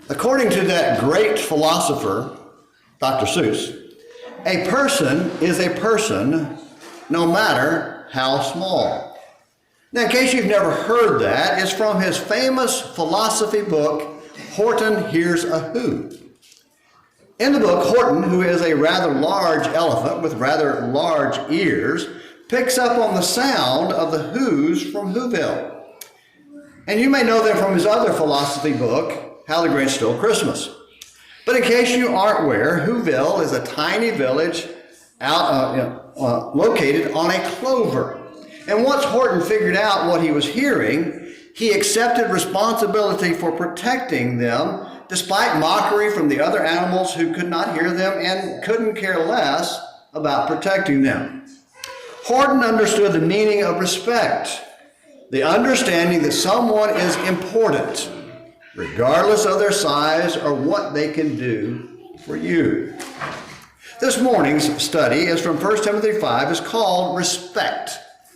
According to that great philosopher, Dr. Seuss, a person is a person no matter how small. Now, in case you've never heard that, it's from his famous philosophy book, Horton Hears a Who. In the book, Horton, who is a rather large elephant with rather large ears, picks up on the sound of the Who's from Whoville. And you may know them from his other philosophy book, How the Grinch Stole Christmas. But in case you aren't aware, Whoville is a tiny village located on a clover. And once Horton figured out what he was hearing, he accepted responsibility for protecting them, despite mockery from the other animals who could not hear them and couldn't care less about protecting them. Horton understood the meaning of respect, the understanding that someone is important, regardless of their size or what they can do for you. This morning's study is from 1 Timothy 5. It's called Respect.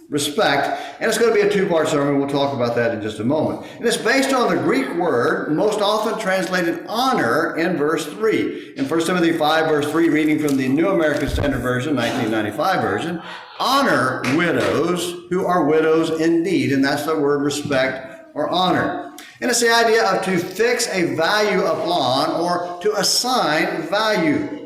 Respect, and it's going to be a two-part sermon. We'll talk about that in just a moment. And it's based on the Greek word, most often translated honor, in verse 3. In 1 Timothy 5, verse 3, reading from the New American Standard Version, 1995 version, honor widows who are widows indeed, and that's the word respect or honor. And it's the idea of to fix a value upon or to assign value.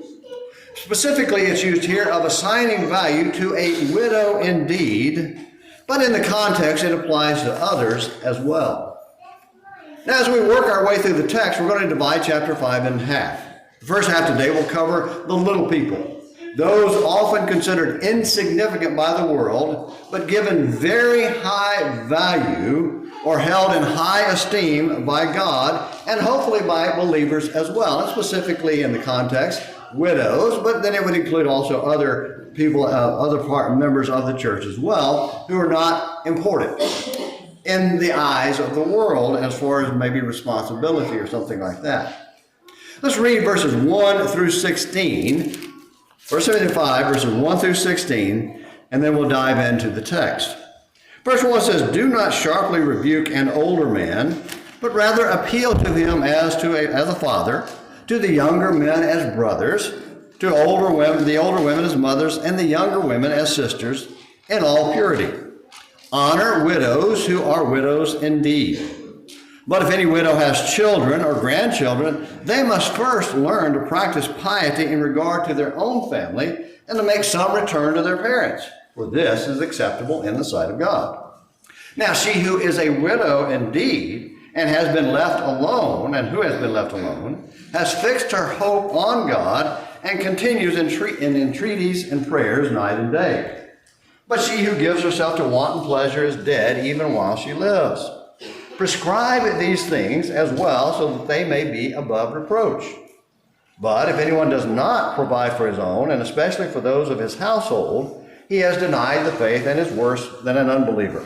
Specifically, it's used here of assigning value to a widow indeed, but in the context, it applies to others as well. Now, as we work our way through the text, we're going to divide chapter 5 in half. The first half today will cover the little people, those often considered insignificant by the world, but given very high value or held in high esteem by God and hopefully by believers as well, and specifically in the context, widows, but then it would include also other people, members of the church as well, who are not important in the eyes of the world as far as maybe responsibility or something like that. Let's read verses 1 through 16, verse 75, verses 1 through 16, and then we'll dive into the text. Verse 1 says, "Do not sharply rebuke an older man, but rather appeal to him as a father, to the younger men as brothers, to the older women as mothers, and the younger women as sisters, in all purity. Honor widows who are widows indeed. But if any widow has children or grandchildren, they must first learn to practice piety in regard to their own family and to make some return to their parents, for this is acceptable in the sight of God. Now she who is a widow indeed, and has been left alone, and who has been left alone, has fixed her hope on God and continues in entreaties and prayers night and day. But she who gives herself to wanton pleasure is dead even while she lives. Prescribe these things as well so that they may be above reproach. But if anyone does not provide for his own, and especially for those of his household, he has denied the faith and is worse than an unbeliever.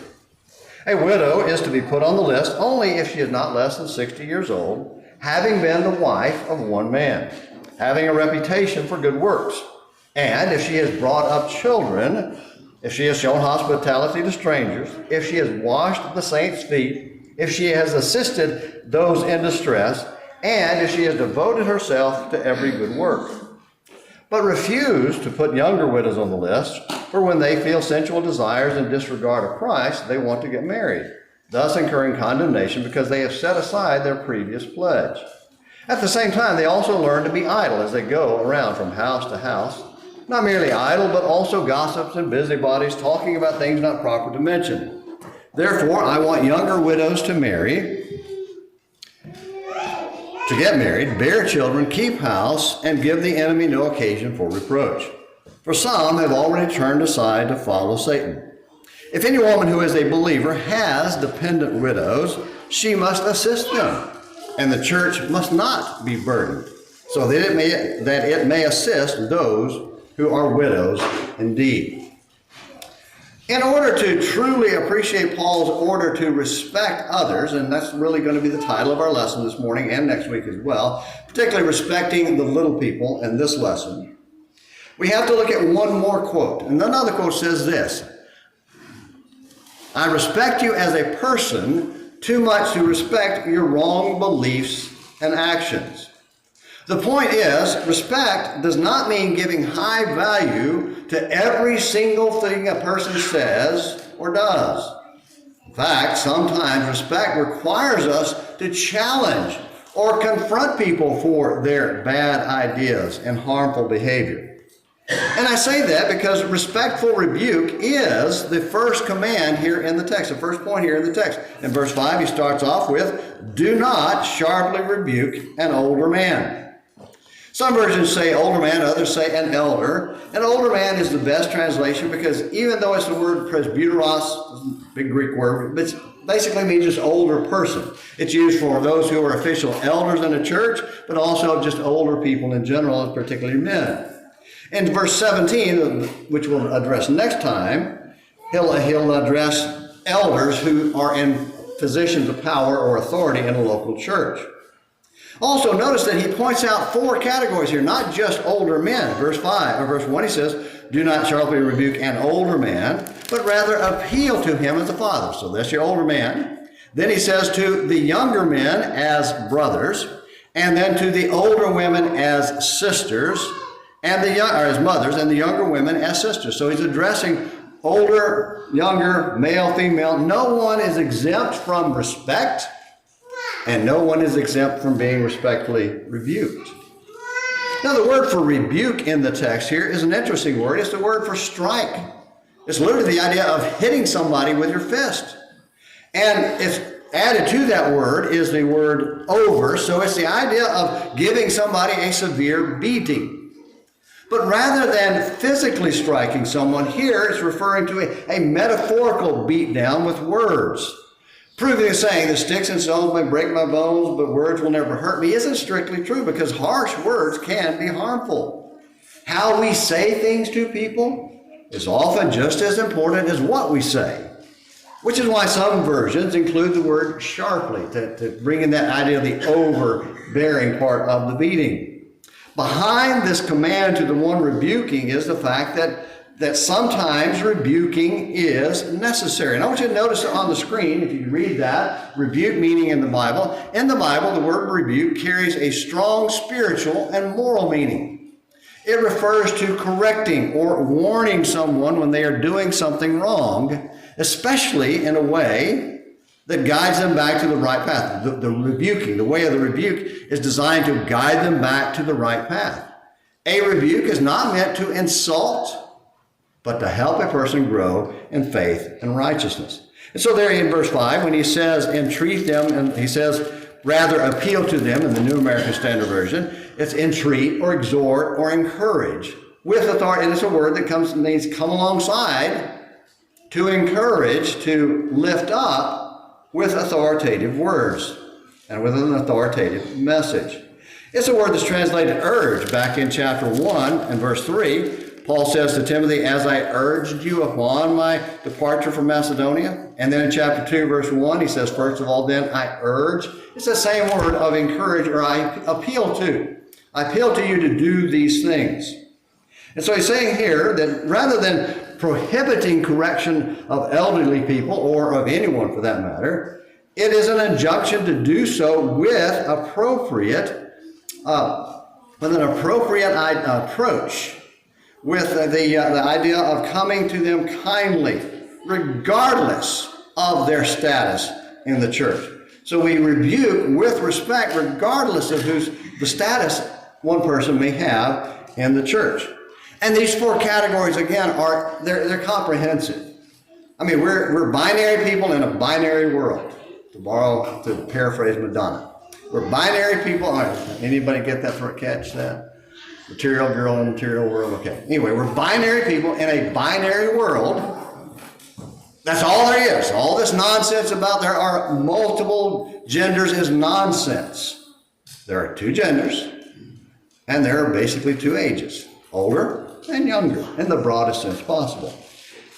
A widow is to be put on the list only if she is not less than 60 years old, having been the wife of one man, having a reputation for good works, and if she has brought up children, if she has shown hospitality to strangers, if she has washed the saints' feet, if she has assisted those in distress, and if she has devoted herself to every good work. But refuse to put younger widows on the list, for when they feel sensual desires and disregard of Christ, they want to get married, thus incurring condemnation because they have set aside their previous pledge. At the same time, they also learn to be idle as they go around from house to house, not merely idle, but also gossips and busybodies, talking about things not proper to mention. Therefore, I want younger widows to get married, bear children, keep house, and give the enemy no occasion for reproach. For some have already turned aside to follow Satan. If any woman who is a believer has dependent widows, she must assist them, and the church must not be burdened, so that it may assist those who are widows indeed. In order to truly appreciate Paul's order to respect others, and that's really going to be the title of our lesson this morning and next week as well, particularly respecting the little people in this lesson, we have to look at one more quote. And another quote says this: I respect you as a person too much to respect your wrong beliefs and actions. The point is, respect does not mean giving high value to every single thing a person says or does. In fact, sometimes respect requires us to challenge or confront people for their bad ideas and harmful behavior. And I say that because respectful rebuke is the first command here in the text, the first point here in the text. In verse 5, he starts off with, do not sharply rebuke an older man. Some versions say older man, others say an elder. An older man is the best translation because even though it's the word presbyteros, big Greek word, but it basically means just older person. It's used for those who are official elders in a church, but also just older people in general, particularly men. In verse 17, which we'll address next time, he'll address elders who are in positions of power or authority in a local church. Also, notice that he points out 4 categories here, not just older men. Verse 1, he says, do not sharply rebuke an older man, but rather appeal to him as a father. So that's your older man. Then he says to the younger men as brothers, and then to the older women as sisters, and as mothers, and the younger women as sisters. So he's addressing older, younger, male, female. No one is exempt from respect, and no one is exempt from being respectfully rebuked. Now, the word for rebuke in the text here is an interesting word. It's the word for strike. It's literally the idea of hitting somebody with your fist. And it's added to that word is the word over, so it's the idea of giving somebody a severe beating. But rather than physically striking someone, here it's referring to a metaphorical beatdown with words. Proving the saying that sticks and stones may break my bones, but words will never hurt me isn't strictly true because harsh words can be harmful. How we say things to people is often just as important as what we say, which is why some versions include the word sharply to bring in that idea of the overbearing part of the beating. Behind this command to the one rebuking is the fact that sometimes rebuking is necessary. And I want you to notice on the screen, if you read that, rebuke meaning in the Bible. In the Bible, the word rebuke carries a strong spiritual and moral meaning. It refers to correcting or warning someone when they are doing something wrong, especially in a way that guides them back to the right path. The rebuking, the way of the rebuke is designed to guide them back to the right path. A rebuke is not meant to insult, but to help a person grow in faith and righteousness. And so there in verse 5, when he says entreat them, and he says rather appeal to them in the New American Standard Version, it's entreat or exhort or encourage with authority. And it's a word that means come alongside, to encourage, to lift up with authoritative words and with an authoritative message. It's a word that's translated urge back in chapter 1 and verse 3. Paul says to Timothy, as I urged you upon my departure from Macedonia. And then in chapter 2, verse 1, he says, first of all, then I urge. It's the same word of encourage or I appeal to. I appeal to you to do these things. And so he's saying here that rather than prohibiting correction of elderly people or of anyone for that matter, it is an injunction to do so with an appropriate approach, with the idea of coming to them kindly, regardless of their status in the church. So we rebuke with respect, regardless of the status one person may have in the church. And these 4 categories, again, they're comprehensive. I mean, we're binary people in a binary world, to paraphrase Madonna. We're binary people. Anybody get that for a catch? That material girl in a material world. Okay. Anyway, we're binary people in a binary world. That's all there is. All this nonsense about there are multiple genders is nonsense. There are 2 genders, and there are basically 2 ages, older and younger, in the broadest sense possible.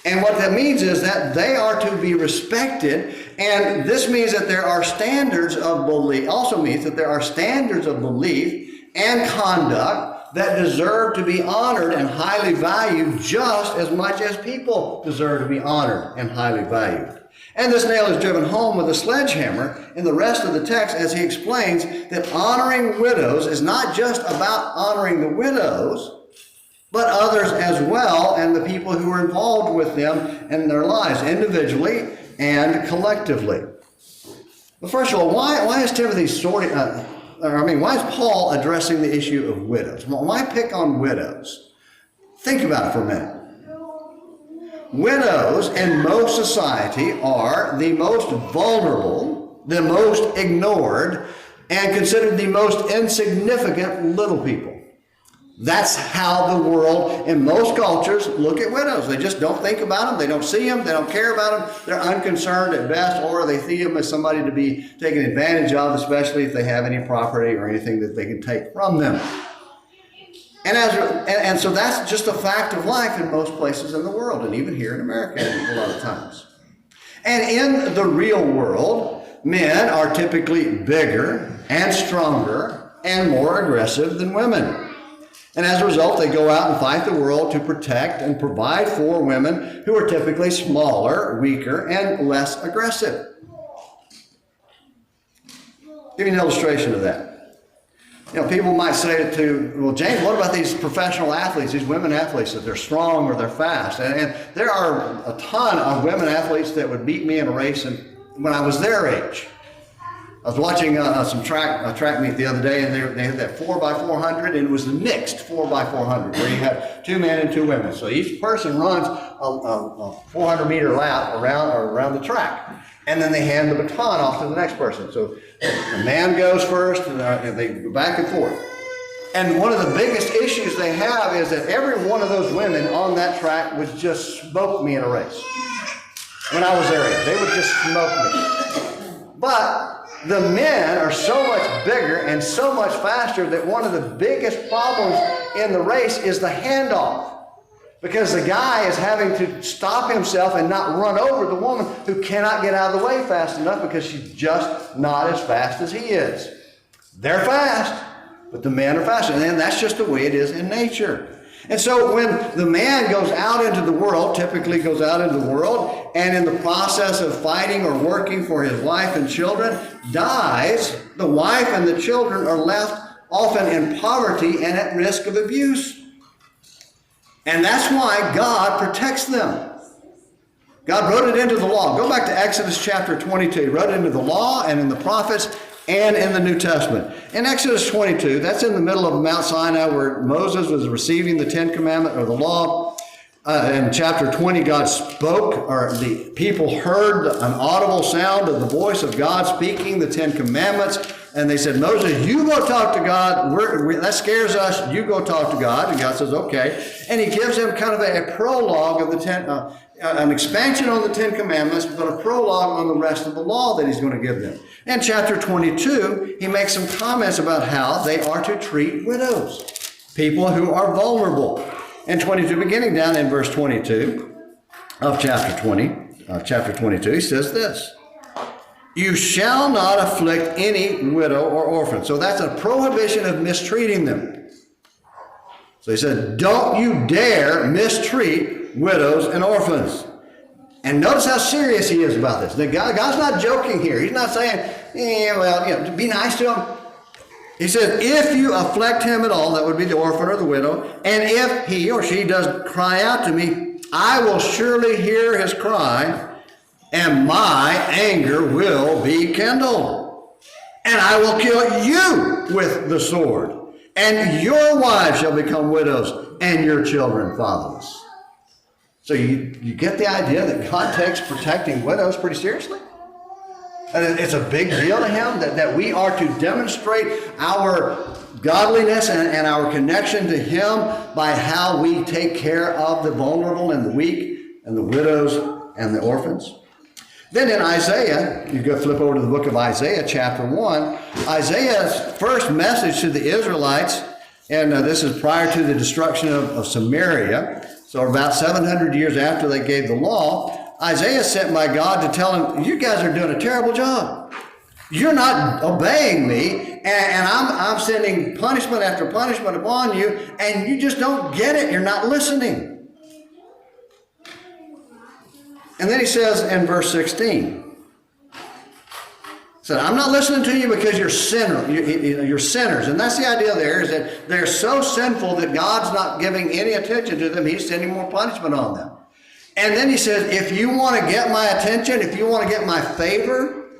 And what that means is that they are to be respected, and this means that there are standards of belief, also means that there are standards of belief and conduct that deserve to be honored and highly valued just as much as people deserve to be honored and highly valued. And this nail is driven home with a sledgehammer in the rest of the text as he explains that honoring widows is not just about honoring the widows, but others as well, and the people who are involved with them in their lives, individually and collectively. But first of all, why is Timothy why is Paul addressing the issue of widows? Why pick on widows? Think about it for a minute. Widows in most society are the most vulnerable, the most ignored, and considered the most insignificant little people. That's how the world in most cultures look at widows. They just don't think about them. They don't see them. They don't care about them. They're unconcerned at best, or they see them as somebody to be taken advantage of, especially if they have any property or anything that they can take from them. And so that's just a fact of life in most places in the world, and even here in America a lot of times. And in the real world, men are typically bigger and stronger and more aggressive than women. And as a result, they go out and fight the world to protect and provide for women who are typically smaller, weaker, and less aggressive. Give you an illustration of that. People might say well, James, what about these professional athletes, these women athletes, that they're strong or they're fast? And there are a ton of women athletes that would beat me in a race when I was their age. I was watching some track meet the other day, and they had that 4x400, and it was the mixed 4x400, where you have 2 men and 2 women. So each person runs a 400-meter lap around the track, and then they hand the baton off to the next person. So the man goes first, and they go back and forth. And one of the biggest issues they have is that every one of those women on that track would just smoke me in a race. When I was their age, they would just smoke me. But the men are so much bigger and so much faster that one of the biggest problems in the race is the handoff. Because the guy is having to stop himself and not run over the woman who cannot get out of the way fast enough because she's just not as fast as he is. They're fast, but the men are faster. And that's just the way it is in nature. And so when the man goes out into the world, typically goes out into the world, and in the process of fighting or working for his wife and children, dies, the wife and the children are left often in poverty and at risk of abuse. And that's why God protects them. God wrote it into the law. Go back to Exodus chapter 22. He wrote it into the law and in the prophets and in the New Testament. In Exodus 22, that's in the middle of Mount Sinai where Moses was receiving the 10 Commandments or the law. In chapter 20, God spoke, or the people heard an audible sound of the voice of God speaking the 10 Commandments. And they said, Moses, you go talk to God. That scares us. You go talk to God. And God says, okay. And he gives him kind of a prologue of the an expansion on the 10 Commandments, but a prologue on the rest of the law that he's going to give them. In chapter 22, he makes some comments about how they are to treat widows, people who are vulnerable. In 22, beginning down in verse 22 of chapter 22, he says this: you shall not afflict any widow or orphan. So that's a prohibition of mistreating them. So he said, don't you dare mistreat widows and orphans. And notice how serious he is about this. God's not joking here. He's not saying, be nice to him. He says, if you afflict him at all, that would be the orphan or the widow, and if he or she does cry out to me, I will surely hear his cry, and my anger will be kindled. And I will kill you with the sword, and your wives shall become widows, and your children fatherless. So you get the idea that God takes protecting widows pretty seriously? And it's a big deal to him that we are to demonstrate our godliness and our connection to him by how we take care of the vulnerable and the weak and the widows and the orphans. Then in Isaiah, you go flip over to the book of Isaiah, chapter 1. Isaiah's first message to the Israelites, and this is prior to the destruction of Samaria, so about 700 years after they gave the law, Isaiah sent by God to tell him, you guys are doing a terrible job. You're not obeying me, and I'm sending punishment after punishment upon you, and you just don't get it. You're not listening. And then he says in verse 16, he said, I'm not listening to you because you're sinners. And that's the idea there, is that they're so sinful that God's not giving any attention to them. He's sending more punishment on them. And then he says, if you want to get my attention, if you want to get my favor,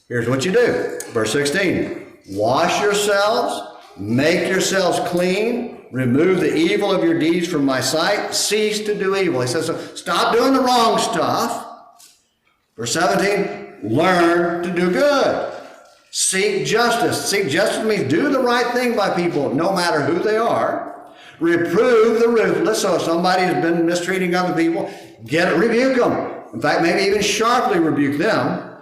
here's what you do. Verse 16, wash yourselves, make yourselves clean, remove the evil of your deeds from my sight, cease to do evil. He says, so stop doing the wrong stuff. Verse 17, learn to do good. Seek justice. Seek justice means do the right thing by people, no matter who they are. Reprove the ruthless. So if somebody has been mistreating other people, rebuke them. In fact, maybe even sharply rebuke them.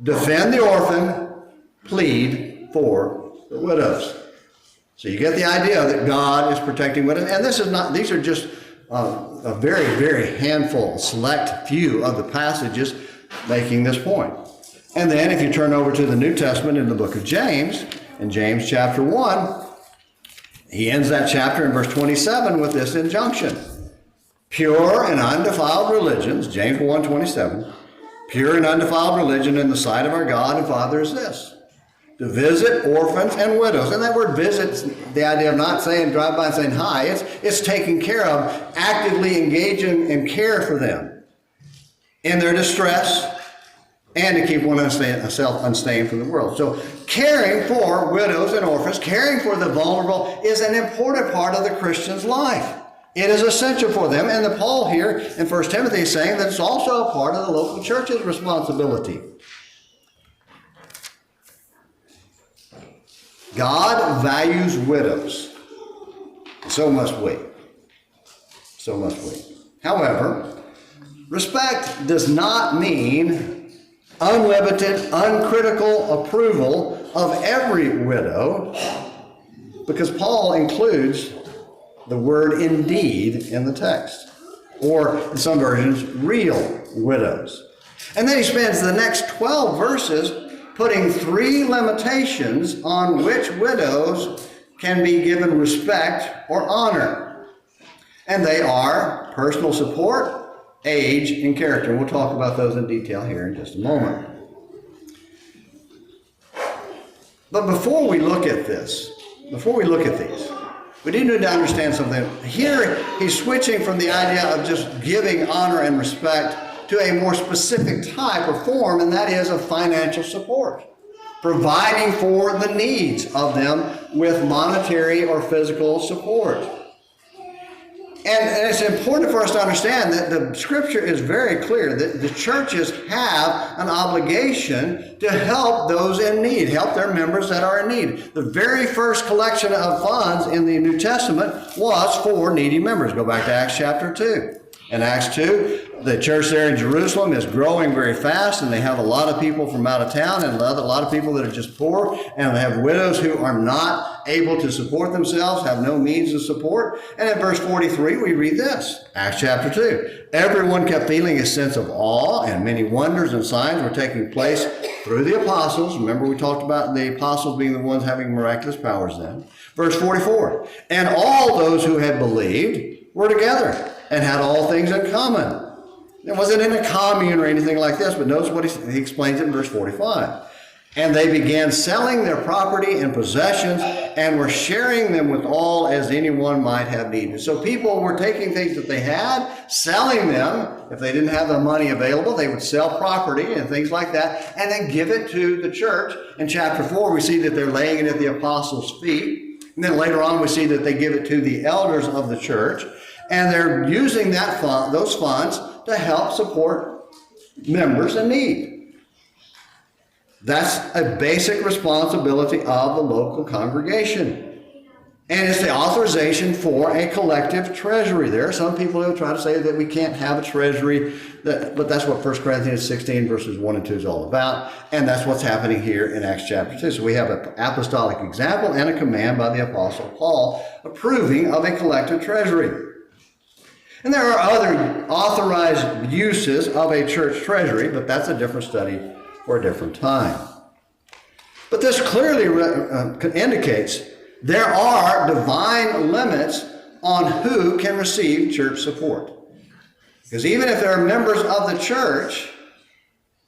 Defend the orphan. Plead for the widows. So you get the idea that God is protecting widows. And these are just a very, very handful, select few of the passages making this point. And then if you turn over to the New Testament in the book of James, in James chapter 1, he ends that chapter in verse 27 with this injunction. Pure and undefiled religions, James 1:27, pure and undefiled religion in the sight of our God and Father is this, to visit orphans and widows. And that word visit's the idea of not saying drive by and saying hi. It's taking care of, actively engaging in care for them in their distress, and to keep oneself unstained from the world. So caring for widows and orphans, caring for the vulnerable is an important part of the Christian's life. It is essential for them. And Paul here in 1 Timothy is saying that it's also a part of the local church's responsibility. God values widows. So must we. So must we. However, respect does not mean unlimited, uncritical approval of every widow, because Paul includes the word indeed in the text, or in some versions, real widows. And then he spends the next 12 verses putting 3 limitations on which widows can be given respect or honor. And they are personal support, age, and character. And we'll talk about those in detail here in just a moment. But before we look at these, we need to understand something. Here, he's switching from the idea of just giving honor and respect to a more specific type or form, and that is of financial support. Providing for the needs of them with monetary or physical support. And it's important for us to understand that the scripture is very clear that the churches have an obligation to help those in need, help their members that are in need. The very first collection of funds in the New Testament was for needy members. Go back to Acts chapter 2. In Acts 2, the church there in Jerusalem is growing very fast, and they have a lot of people from out of town and a lot of people that are just poor, and they have widows who are not able to support themselves, have no means of support. And in verse 43, we read this, Acts chapter 2. Everyone kept feeling a sense of awe, and many wonders and signs were taking place through the apostles. Remember, we talked about the apostles being the ones having miraculous powers then. Verse 44, and all those who had believed were together and had all things in common. It wasn't in a commune or anything like this, but notice what he explains it in verse 45. And they began selling their property and possessions and were sharing them with all as anyone might have needed. So people were taking things that they had, selling them. If they didn't have the money available, they would sell property and things like that, and then give it to the church. In chapter 4, we see that they're laying it at the apostles' feet. And then later on, we see that they give it to the elders of the church. And they're using those funds to help support members in need. That's a basic responsibility of the local congregation. And it's the authorization for a collective treasury. There are some people who try to say that we can't have a treasury, but that's what 1 Corinthians 16 verses 1 and 2 is all about. And that's what's happening here in Acts chapter 2. So we have an apostolic example and a command by the Apostle Paul approving of a collective treasury. And there are other authorized uses of a church treasury, but that's a different study for a different time. But this clearly indicates there are divine limits on who can receive church support. Because even if they're members of the church,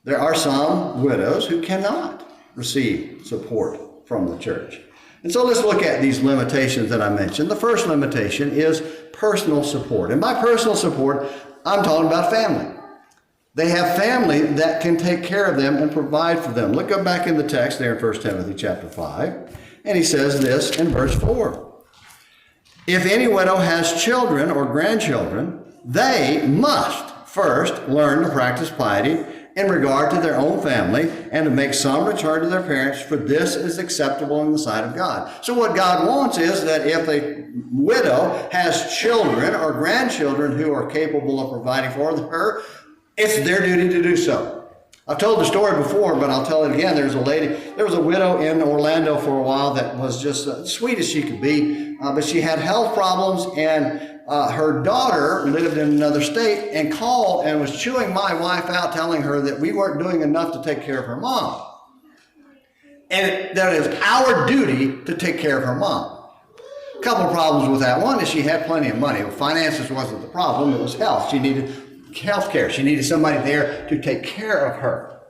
there are some widows who cannot receive support from the church. And so let's look at these limitations that I mentioned. The first limitation is personal support. And by personal support, I'm talking about family. They have family that can take care of them and provide for them. Look up back in the text there in 1 Timothy chapter 5. And he says this in verse 4. If any widow has children or grandchildren, they must first learn to practice piety in regard to their own family and to make some return to their parents, for this is acceptable in the sight of God. So what God wants is that if a widow has children or grandchildren who are capable of providing for her, it's their duty to do so. I've told the story before, but I'll tell it again. There was a widow in Orlando for a while that was just as sweet as she could be, but she had health problems, and her daughter lived in another state and called and was chewing my wife out, telling her that we weren't doing enough to take care of her mom. And that is our duty to take care of her mom. A couple of problems with that. One is she had plenty of money. Finances wasn't the problem. It was health. She needed health care. She needed somebody there to take care of her.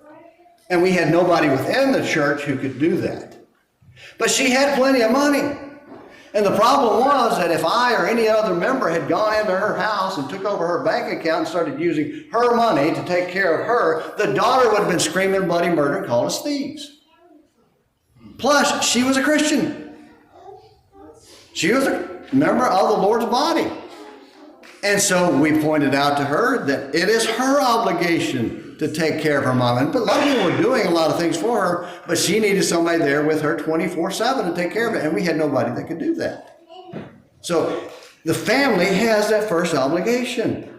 And we had nobody within the church who could do that. But she had plenty of money. And the problem was that if I or any other member had gone into her house and took over her bank account and started using her money to take care of her, the daughter would have been screaming bloody murder and called us thieves. Plus, she was a Christian. She was a member of the Lord's body. And so we pointed out to her that it is her obligation to take care of her mom. And a lot of people were doing a lot of things for her, but she needed somebody there with her 24/7 to take care of it. And we had nobody that could do that. So the family has that first obligation.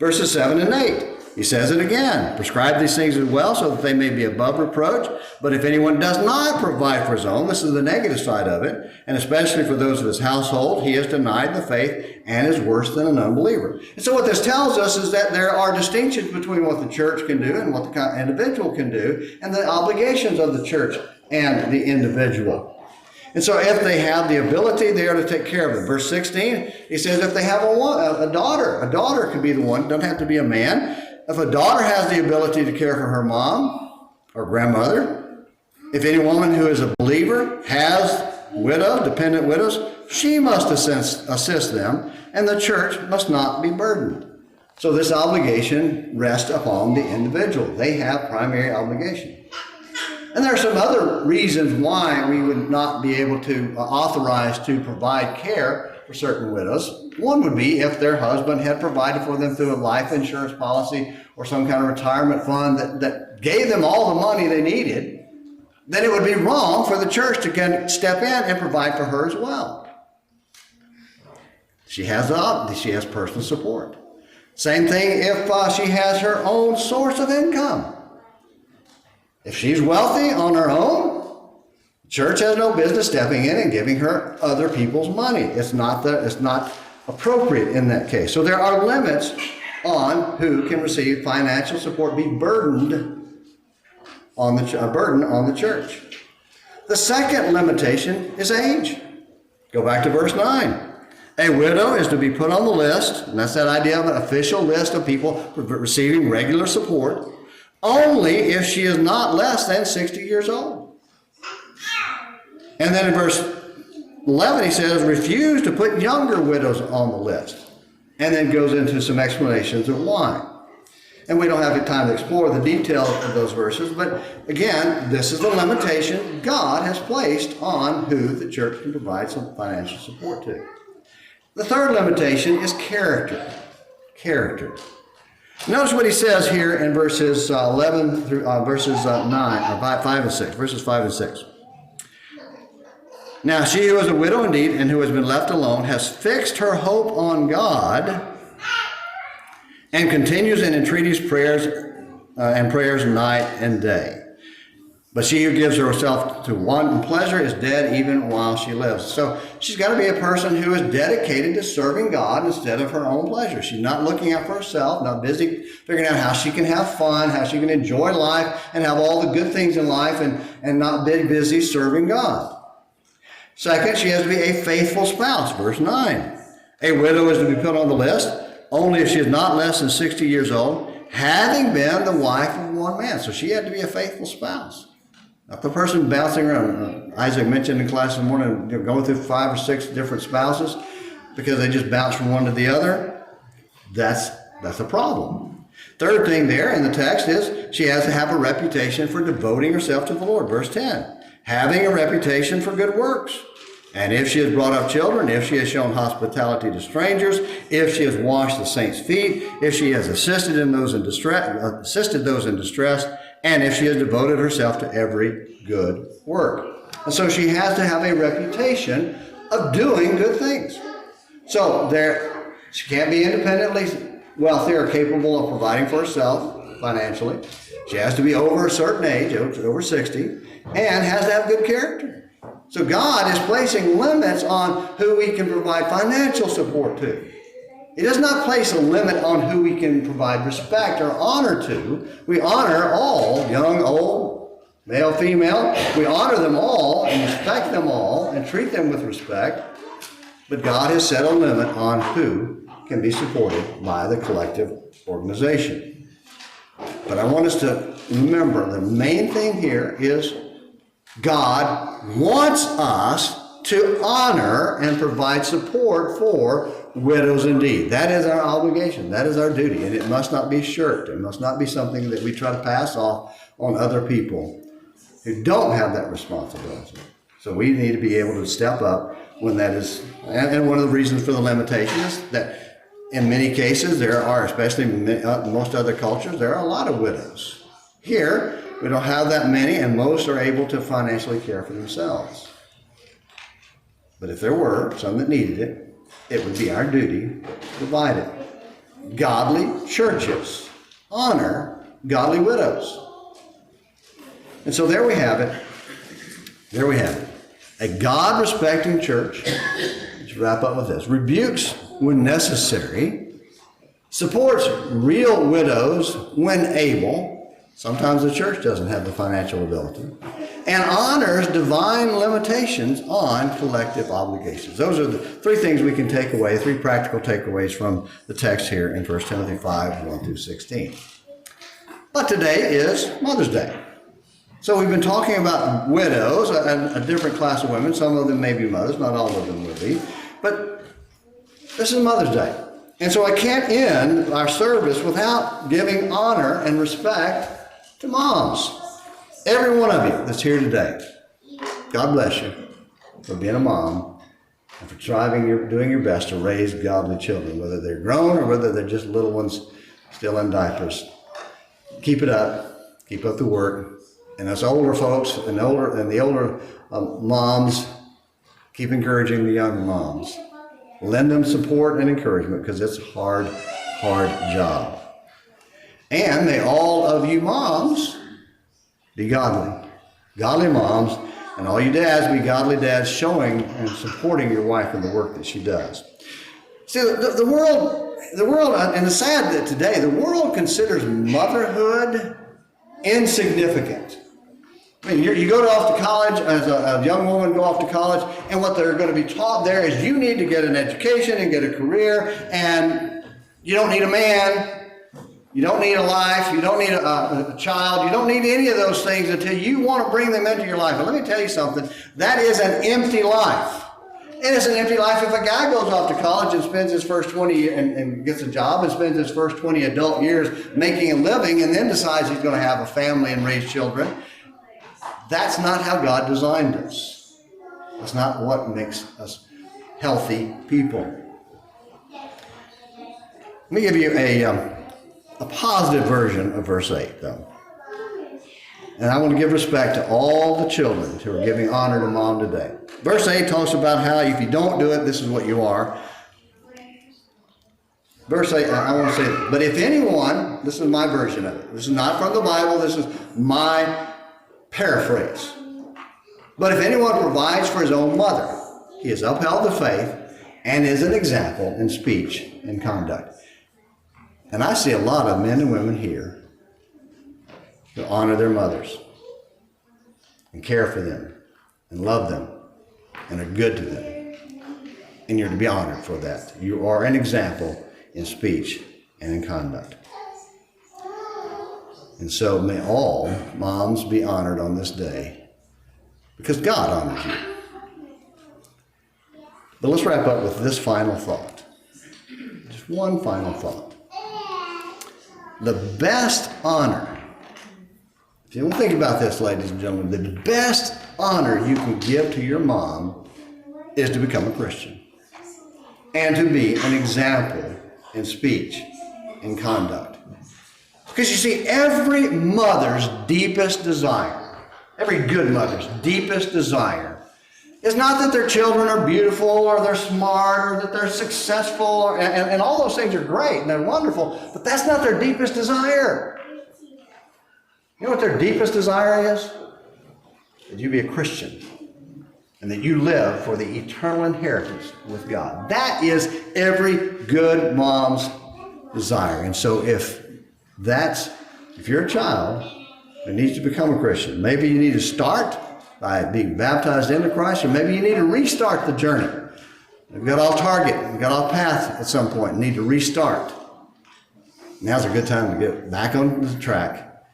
Verses 7 and 8. He says it again. Prescribe these things as well so that they may be above reproach. But if anyone does not provide for his own, this is the negative side of it, and especially for those of his household, he has denied the faith and is worse than an unbeliever. And so what this tells us is that there are distinctions between what the church can do and what the individual can do, and the obligations of the church and the individual. And so if they have the ability, they are to take care of them. Verse 16, he says if they have a daughter could be the one, doesn't have to be a man. If a daughter has the ability to care for her mom or grandmother, if any woman who is a believer has dependent widows, she must assist them, and the church must not be burdened. So this obligation rests upon the individual. They have primary obligation. And there are some other reasons why we would not be able to authorize to provide care for certain widows. One would be if their husband had provided for them through a life insurance policy or some kind of retirement fund that gave them all the money they needed, then it would be wrong for the church to step in and provide for her as well. She has personal support. Same thing if she has her own source of income. If she's wealthy on her own, church has no business stepping in and giving her other people's money. It's not appropriate in that case. So there are limits on who can receive financial support, be burdened on a burden on the church. The second limitation is age. Go back to verse 9. A widow is to be put on the list, and that's that idea of an official list of people receiving regular support, only if she is not less than 60 years old. And then in verse 11 he says, refuse to put younger widows on the list. And then goes into some explanations of why. And we don't have time to explore the details of those verses, but again, this is the limitation God has placed on who the church can provide some financial support to. The third limitation is character. Character. Notice what he says here in verses 11 through verses 5 and 6. Verses 5 and 6. Now she who is a widow indeed and who has been left alone has fixed her hope on God and continues in entreaties, prayers night and day. But she who gives herself to wanton pleasure is dead even while she lives. So she's got to be a person who is dedicated to serving God instead of her own pleasure. She's not looking out for herself, not busy figuring out how she can have fun, how she can enjoy life and have all the good things in life and not be busy serving God. Second, she has to be a faithful spouse. Verse 9. A widow is to be put on the list only if she is not less than 60 years old, having been the wife of one man. So she had to be a faithful spouse. Not the person bouncing around. Isaac mentioned in class this morning, going through 5 or 6 different spouses because they just bounce from one to the other. That's a problem. Third thing there in the text is she has to have a reputation for devoting herself to the Lord. Verse 10, having a reputation for good works. And if she has brought up children, if she has shown hospitality to strangers, if she has washed the saints' feet, if she has assisted those in distress, and if she has devoted herself to every good work. And so she has to have a reputation of doing good things. So she can't be independently wealthy or capable of providing for herself financially. She has to be over a certain age, over 60, and has to have good character. So God is placing limits on who we can provide financial support to. He does not place a limit on who we can provide respect or honor to. We honor all, young, old, male, female. We honor them all and respect them all and treat them with respect. But God has set a limit on who can be supported by the collective organization. But I want us to remember the main thing here is God wants us to honor and provide support for widows indeed. That is our obligation. That is our duty. And it must not be shirked. It must not be something that we try to pass off on other people who don't have that responsibility. So we need to be able to step up when that is. And one of the reasons for the limitation is that in many cases there are, especially in most other cultures, there are a lot of widows. Here, we don't have that many, and most are able to financially care for themselves. But if there were some that needed it, it would be our duty to provide it. Godly churches honor godly widows. And so there we have it. There we have it. A God-respecting church, let's wrap up with this, rebukes when necessary, supports real widows when able. Sometimes the church doesn't have the financial ability. And honors divine limitations on collective obligations. Those are the 3 things we can take away, 3 practical takeaways from the text here in 1 Timothy 5, 1 through 16. But today is Mother's Day. So we've been talking about widows, a different class of women. Some of them may be mothers, not all of them will be. But this is Mother's Day. And so I can't end our service without giving honor and respect to moms. Every one of you that's here today, God bless you for being a mom and for doing your best to raise godly children, whether they're grown or whether they're just little ones still in diapers. Keep it up. Keep up the work. And us older folks and the older moms, keep encouraging the younger moms. Lend them support and encouragement because it's a hard job. And may all of you moms be godly. Godly moms, and all you dads be godly dads, showing and supporting your wife in the work that she does. See, the world, and it's sad that today, the world considers motherhood insignificant. I mean, you go off to college, as a young woman go off to college, and what they're going to be taught there is you need to get an education and get a career, and you don't need a man. You don't need a life. You don't need a child. You don't need any of those things until you want to bring them into your life. And let me tell you something. That is an empty life. It is an empty life if a guy goes off to college and spends his first 20 years and gets a job and spends his first 20 adult years making a living and then decides he's going to have a family and raise children. That's not how God designed us. That's not what makes us healthy people. Let me give you a positive version of verse 8, though. And I want to give respect to all the children who are giving honor to mom today. Verse 8 talks about how if you don't do it, this is what you are. Verse 8, I want to say, but if anyone, this is my version of it. This is not from the Bible. This is my paraphrase. But if anyone provides for his own mother, he has upheld the faith and is an example in speech and conduct. And I see a lot of men and women here who honor their mothers and care for them and love them and are good to them. And you're to be honored for that. You are an example in speech and in conduct. And so may all moms be honored on this day because God honors you. But let's wrap up with this final thought. Just one final thought. The best honor, if you don't think about this, ladies and gentlemen, the best honor you can give to your mom is to become a Christian and to be an example in speech and conduct. Because you see, every mother's deepest desire, every good mother's deepest desire, is not that their children are beautiful or they're smart or that they're successful, and all those things are great and they're wonderful, but that's not their deepest desire. You know what their deepest desire is? That you be a Christian and that you live for the eternal inheritance with God. That is every good mom's desire. And so if you're a child that needs to become a Christian, maybe you need to start by being baptized into Christ, or maybe you need to restart the journey. You've got off target, you've got off path at some point, and need to restart. Now's a good time to get back on the track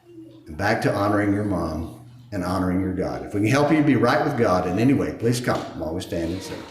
and back to honoring your mom and honoring your God. If we can help you be right with God in any way, please come while we stand and sing.